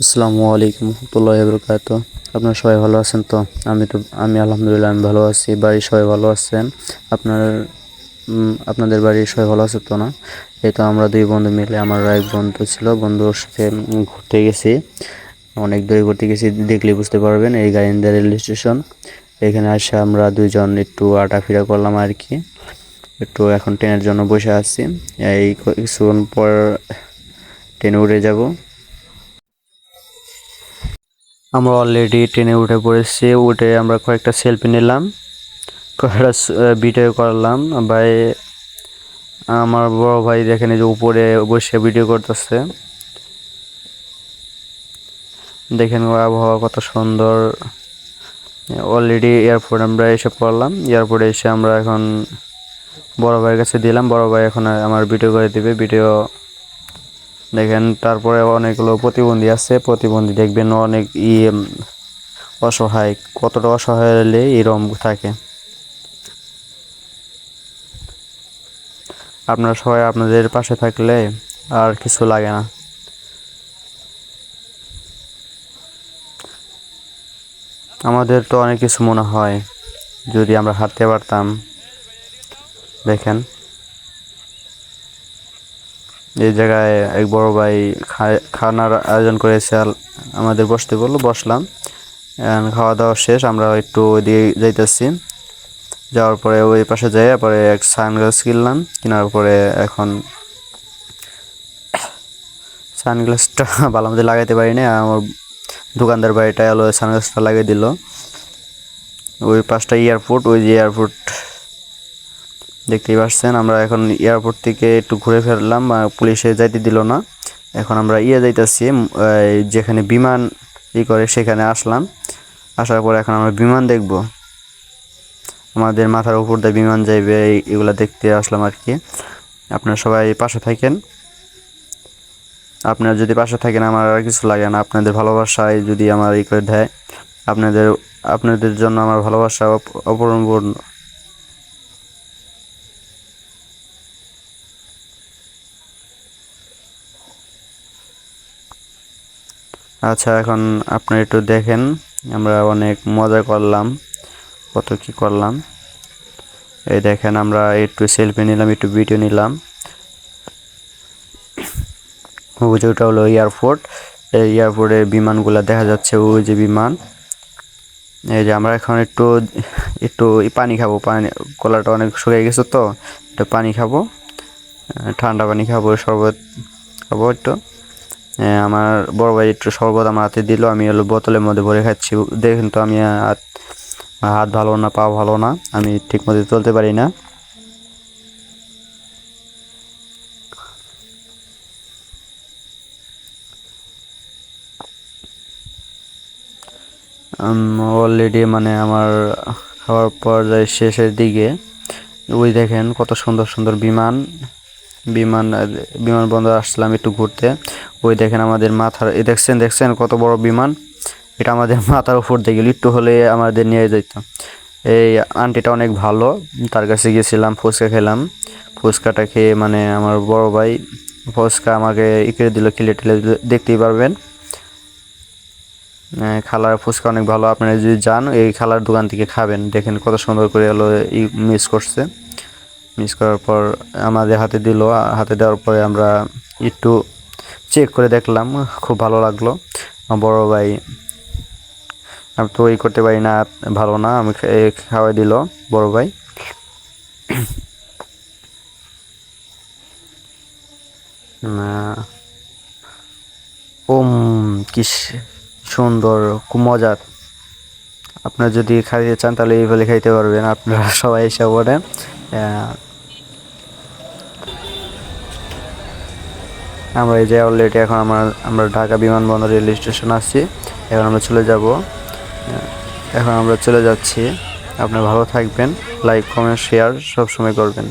আসসালামু আলাইকুম রহমতুল্লাহি ওয়া বারাকাতুহু। আপনারা সবাই ভালো আছেন তো? আমি আলহামদুলিল্লাহ আমি ভালো আছি। বাড়ির সবাই ভালো আছেন? আপনার আপনাদের বাড়ির সবাই ভালো আছে তো না? এই তো আমরা দুই বন্ধু মিলে, আমার এক বন্ধু ছিল, বন্ধুর সাথে ঘুরতে গেছি। অনেক দূরে ঘুরতে গেছি, দেখলে বুঝতে পারবেন। এই গাইবান্ধা রেল স্টেশন, এখানে এসে আমরা দুইজন একটু আটাফিরা করলাম আর কি। একটু এখন ট্রেনের জন্য বসে আছি। এই কিছুক্ষণ পর ট্রেনে উঠে যাব। আমরা অলরেডি ট্রেনে উঠে পড়েছি। উঠে আমরা কয়েকটা সেলফি নিলাম, কয়েকটা ভিডিও করলাম। ভাই, আমার বড় ভাই দেখেন এই যে উপরে বসে ভিডিও করতেছে। দেখেন আবহাওয়া কত সুন্দর। অলরেডি এয়ারপোর্ট আমরা এসে পড়লাম। এয়ারপোর্টে এসে আমরা এখন বড় ভাইয়ের কাছে দিলাম। বড় ভাই এখন আমার ভিডিও করে দিবে। ভিডিও দেখেন, তারপরে অনেকগুলো প্রতিবন্ধী আছে। প্রতিবন্ধী দেখবেন অনেক অসহায়, কতটা অসহায় হলে এরকম থাকে। আপনারা সবাই আপনাদের পাশে থাকলে আর কিছু লাগে না। আমাদের তো অনেক কিছু মনে হয় যদি আমরা হাঁটতে পারতাম। দেখেন, এই জায়গায় এক বড় ভাই খানার আয়োজন করেছে। আমাদের বসতে বললো, বসলাম। খাওয়া দাওয়া শেষ, আমরা একটু ওইদিকে যাইতেছি। যাওয়ার পরে ওই পাশে যাই, পরে এক সানগ্লাস কিনলাম। কেনার পরে এখন সানগ্লাসটা ভালো মতো লাগাইতে পারি না। আমার দোকানদার বাড়িটা এলো, সানগ্লাসটা লাগিয়ে দিল। ওই পাশটা এয়ারপোর্ট, ওই যে এয়ারপোর্ট দেখতেই পাচ্ছেন। আমরা এখন এয়ারপোর্ট থেকে একটু ঘুরে ফেললাম, পুলিশে যাইতে দিল না। এখন আমরা যাইতেছি, যেখানে বিমান করে সেখানে আসলাম। আসার পর এখন আমরা বিমান দেখব। আমাদের মাথার উপর দিয়ে বিমান যাইবে, এগুলা দেখতে আসলাম আর কি। আপনারা সবাই পাশে থাকেন। আপনারা যদি পাশে থাকেন আমার আর কিছু লাগে না। আপনাদের ভালোবাসায় যদি আমার করে দেয়, আপনাদের আপনাদের জন্য আমার ভালোবাসা অপরিপূর্ণ। আচ্ছা, এখন আপনি একটু দেখেন, আমরা অনেক মজা করলাম, কত কি করলাম। এই দেখেন, আমরা একটু সেলফি নিলাম, একটু ভিডিও নিলাম। ওই যে ওটা হলো এয়ারপোর্ট। এই এয়ারপোর্টের বিমানগুলো দেখা যাচ্ছে, ওই যে বিমান। এই যে আমরা এখন একটু একটু পানি খাবো। পানি, গলাটা অনেক শুকিয়ে গেছে তো, একটু পানি খাবো, ঠান্ডা পানি খাবো, শরবত খাবো একটু। আমার বড় ভাই একটু শরবত আমার হাতে দিল, আমি হলো বোতলের মধ্যে ভরে খাচ্ছি। দেখেন তো, আমি হাত ভালো না, পা ভালো না, আমি ঠিক মতো চলতে পারি না। অলরেডি মানে আমার খাওয়ার পর্যায়ে শেষের দিকে। ওই দেখেন কত সুন্দর সুন্দর বিমান। বিমান বিমানবন্দর আসলাম একটু ঘুরতে। ওই দেখেন আমাদের মাথার, দেখছেন দেখছেন কত বড় বিমান। এটা আমাদের মাথার উপর দিয়ে গেল, একটু হলে আমাদের নিয়ে যেত। এই আন্টিটা অনেক ভালো, তার কাছে গেছিলাম, ফুচকা খেলাম। ফুচকাটা খেয়ে মানে আমার বড় ভাই ফুচকা আমাকে ইকে দিল, খিলে টিলে দিল, দেখতেই পারবেন। খালার ফুচকা অনেক ভালো। আপনারা যদি যান এই খালার দোকান থেকে খাবেন, দেখেন কত সুন্দর করে হলো মিক্স করছে। মিক্স করার পর আমাদের হাতে দিল। হাতে দেওয়ার পরে আমরা একটু চেক করে দেখলাম, খুব ভালো লাগলো। আমার বড় ভাই, আমি তো করতে পারি না, ভালো না, আমি খাওয়াই দিল বড় ভাই। ওম, কি সুন্দর, খুব মজার। আপনারা যদি খাইতে চান তাহলে এইভাবে খাইতে পারবেন। আপনারা সবাই এসে পড়েন। আমরা এই যে অলরেডি এখন আমরা ঢাকা বিমানবন্দর রেল স্টেশন আসছি। এখন আমরা চলে যাব। এখন আমরা চলে যাচ্ছি। আপনারা ভালো থাকবেন, লাইক কমেন্ট শেয়ার সবসময় করবেন।